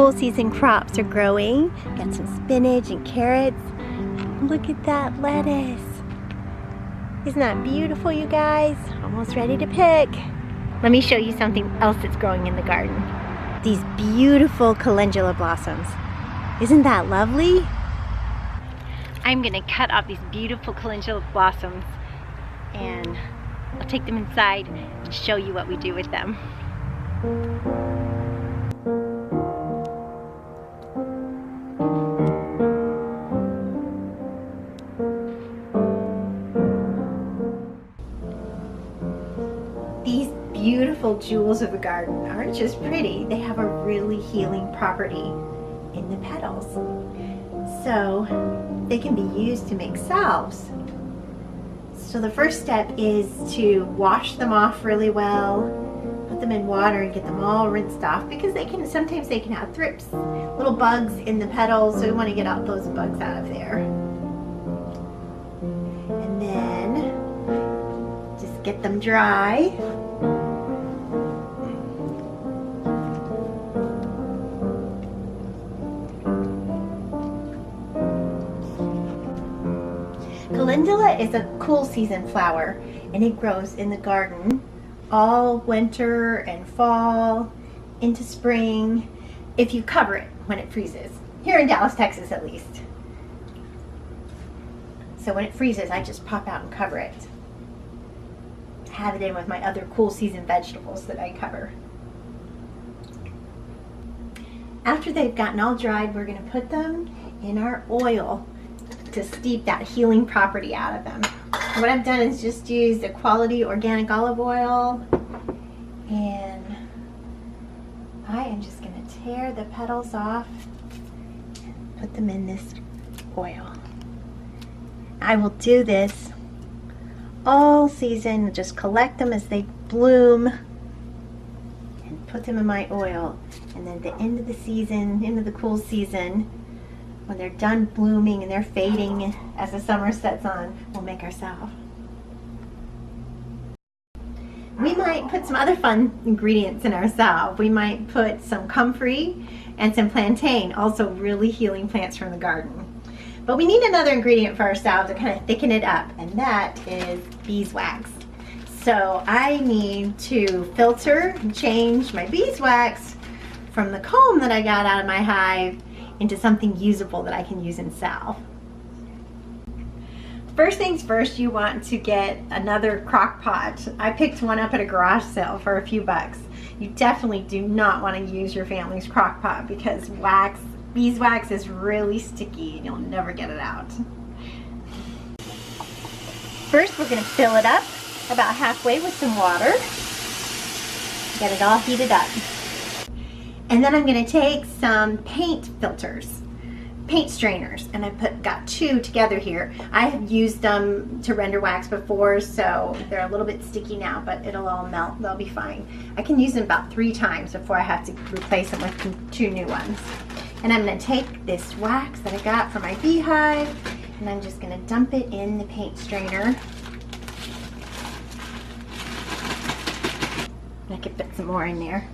cool season crops are growing. Got some spinach and carrots. Look at that lettuce. Isn't that beautiful, you guys? Almost ready to pick. Let me show you something else that's growing in the garden. These beautiful calendula blossoms. Isn't that lovely? I'm gonna cut off these beautiful calendula blossoms and I'll take them inside and show you what we do with them. These beautiful jewels of the garden aren't just pretty, they have a really healing property in the petals. So they can be used to make salves. So the first step is to wash them off really well, put them in water and get them all rinsed off, because sometimes they can have thrips, little bugs in the petals, so we want to get all those bugs out of there. And then just get them dry. Calendula is a cool season flower, and it grows in the garden all winter and fall into spring if you cover it when it freezes. Here in Dallas, Texas at least. So when it freezes, I just pop out and cover it. Have it in with my other cool season vegetables that I cover. After they've gotten all dried, we're going to put them in our oil to steep that healing property out of them. And what I've done is just used a quality organic olive oil, and I am just going to tear the petals off and put them in this oil. I will do this all season, just collect them as they bloom and put them in my oil, and then at the end of the season, end of the cool season, when they're done blooming and they're fading as the summer sets on, we'll make our salve. We might put some other fun ingredients in our salve. We might put some comfrey and some plantain, also really healing plants from the garden. But we need another ingredient for our salve to kind of thicken it up, and that is beeswax. So I need to filter and change my beeswax from the comb that I got out of my hive into something usable that I can use in salve. First things first, you want to get another crock pot. I picked one up at a garage sale for a few bucks. You definitely do not want to use your family's crock pot, because beeswax is really sticky and you'll never get it out. First, we're going to fill it up about halfway with some water. Get it all heated up. And then I'm going to take some paint filters, paint strainers, and got two together here. I have used them to render wax before, so they're a little bit sticky now, but it'll all melt. They'll be fine. I can use them about 3 times before I have to replace them with 2 new ones. And I'm going to take this wax that I got from my beehive, and I'm just going to dump it in the paint strainer. I could put some more in there.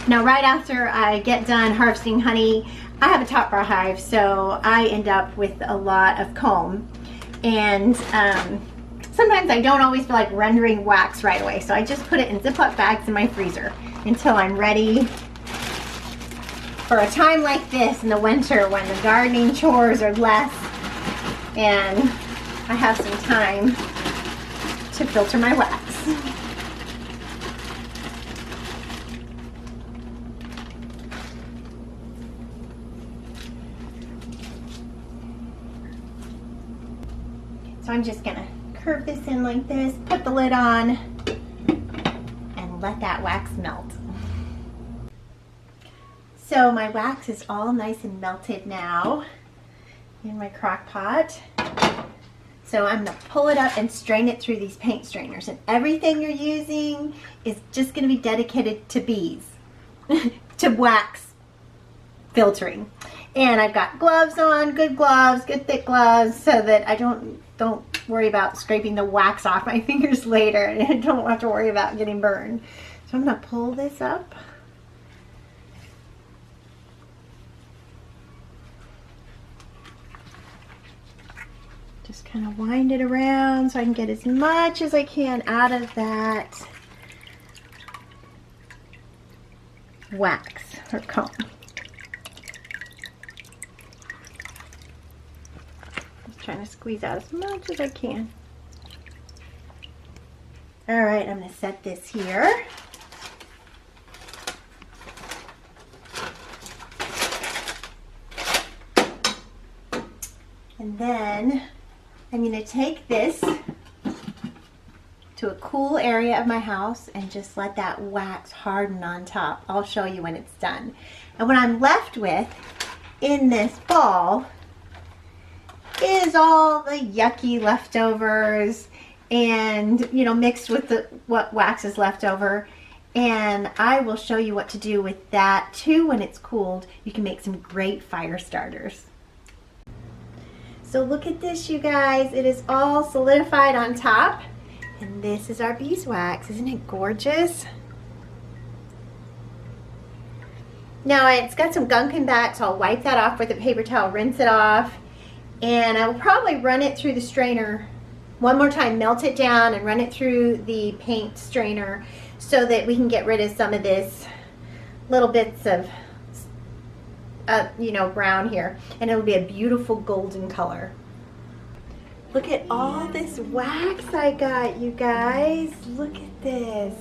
Now, right after I get done harvesting honey, I have a top bar hive, so I end up with a lot of comb. And sometimes I don't always feel like rendering wax right away, so I just put it in Ziploc bags in my freezer until I'm ready for a time like this in the winter when the gardening chores are less and I have some time to filter my wax. So I'm just gonna curve this in like this, put the lid on, and let that wax melt. So my wax is all nice and melted now in my crock pot. So I'm gonna pull it up and strain it through these paint strainers, and everything you're using is just gonna be dedicated to bees, to wax filtering. And I've got gloves on, good gloves, good thick gloves, so that I don't worry about scraping the wax off my fingers later, and I don't have to worry about getting burned. So I'm gonna pull this up Just kind of wind it around so I can get as much as I can out of that wax or comb. Just trying to squeeze out as much as I can. All right, I'm going to set this here. And then I'm going to take this to a cool area of my house and just let that wax harden on top. I'll show you when it's done. And what I'm left with in this ball is all the yucky leftovers and, you know, mixed with what wax is left over. And I will show you what to do with that too when it's cooled. You can make some great fire starters. So look at this, you guys. It is all solidified on top. And this is our beeswax. Isn't it gorgeous? Now it's got some gunk in back, so I'll wipe that off with a paper towel, rinse it off. And I will probably run it through the strainer one more time, melt it down and run it through the paint strainer so that we can get rid of some of this little bits of you know, brown here, and it'll be a beautiful golden color. Look at all this wax I got, you guys. Look at this.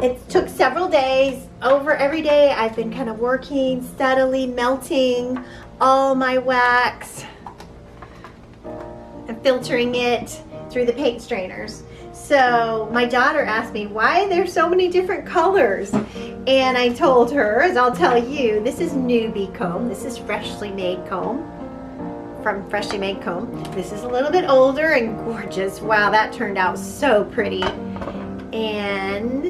It took several days. Over every day I've been kind of working steadily, melting all my wax and filtering it through the paint strainers. So my daughter asked me why there's so many different colors, and I told her, as I'll tell you, this is newbie comb. This is freshly made comb from Freshly Made Comb. This is a little bit older and gorgeous. Wow, that turned out so pretty. And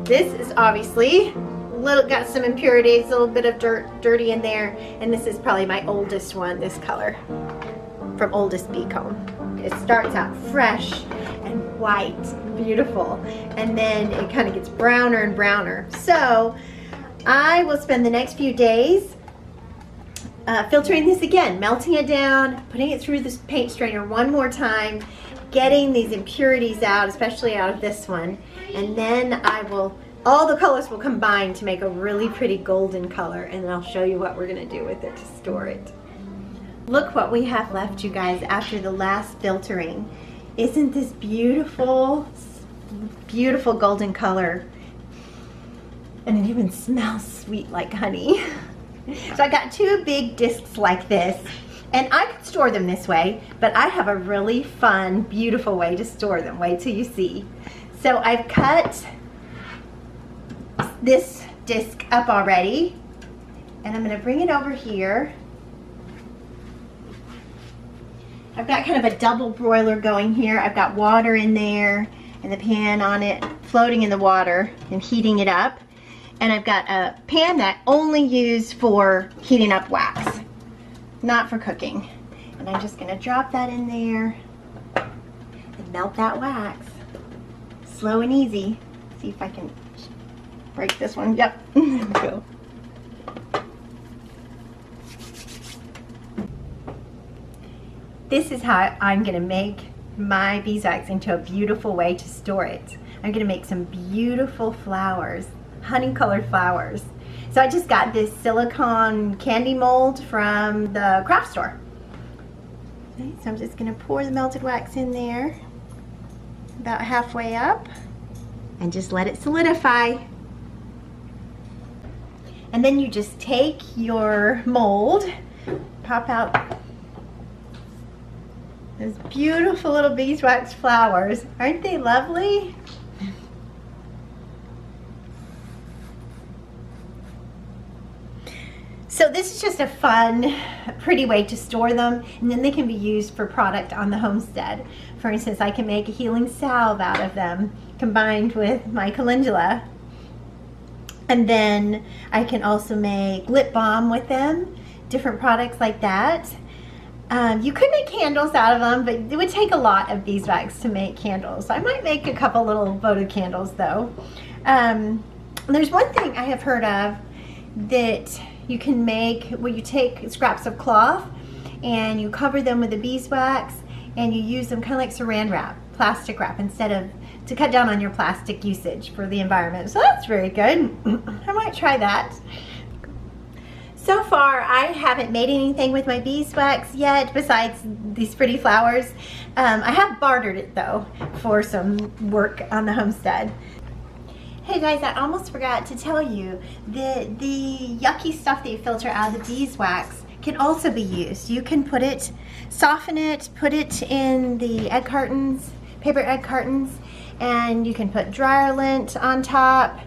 this is obviously got some impurities, a little bit of dirty in there, and this is probably my oldest one, this color from Oldest Bee Comb. It starts out fresh and white, beautiful, and then it kind of gets browner and browner. So I will spend the next few days filtering this again, melting it down, putting it through this paint strainer one more time, getting these impurities out, especially out of this one, and then all the colors will combine to make a really pretty golden color, and then I'll show you what we're going to do with it to store it. Look what we have left, you guys, after the last filtering. Isn't this beautiful, beautiful golden color? And it even smells sweet like honey. So I got two big discs like this, and I could store them this way, but I have a really fun, beautiful way to store them. Wait till you see. So I've cut this disc up already, and I'm going to bring it over here. I've got kind of a double broiler going here. I've got water in there and the pan on it, floating in the water and heating it up. And I've got a pan that only used for heating up wax, not for cooking. And I'm just going to drop that in there and melt that wax. Slow and easy. See if I can break this one. Yep. There we go. This is how I'm going to make my beeswax into a beautiful way to store it. I'm going to make some beautiful flowers, honey colored flowers. So I just got this silicone candy mold from the craft store. Okay, so I'm just going to pour the melted wax in there about halfway up and just let it solidify. And then you just take your mold, pop out those beautiful little beeswax flowers. Aren't they lovely? So this is just a fun, pretty way to store them, and then they can be used for product on the homestead. For instance, I can make a healing salve out of them combined with my calendula. And then I can also make lip balm with them, different products like that. You could make candles out of them, but it would take a lot of beeswax to make candles. I might make a couple little votive candles though. There's one thing I have heard of that you can make where you take scraps of cloth and you cover them with the beeswax, and you use them kind of like saran wrap, plastic wrap, instead of, to cut down on your plastic usage for the environment. So that's very good. I might try that. So far, I haven't made anything with my beeswax yet besides these pretty flowers. I have bartered it though for some work on the homestead. Hey guys, I almost forgot to tell you that the yucky stuff that you filter out of the beeswax can also be used. You can put it, soften it, put it in the egg cartons, paper egg cartons, and you can put dryer lint on top.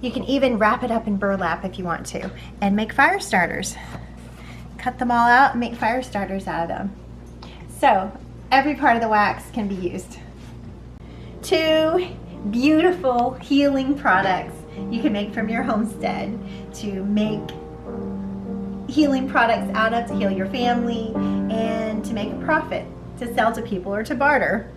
You can even wrap it up in burlap if you want to, and make fire starters. Cut them all out and make fire starters out of them. So every part of the wax can be used. 2 beautiful healing products you can make from your homestead to make healing products out of, to heal your family, and to make a profit, to sell to people or to barter.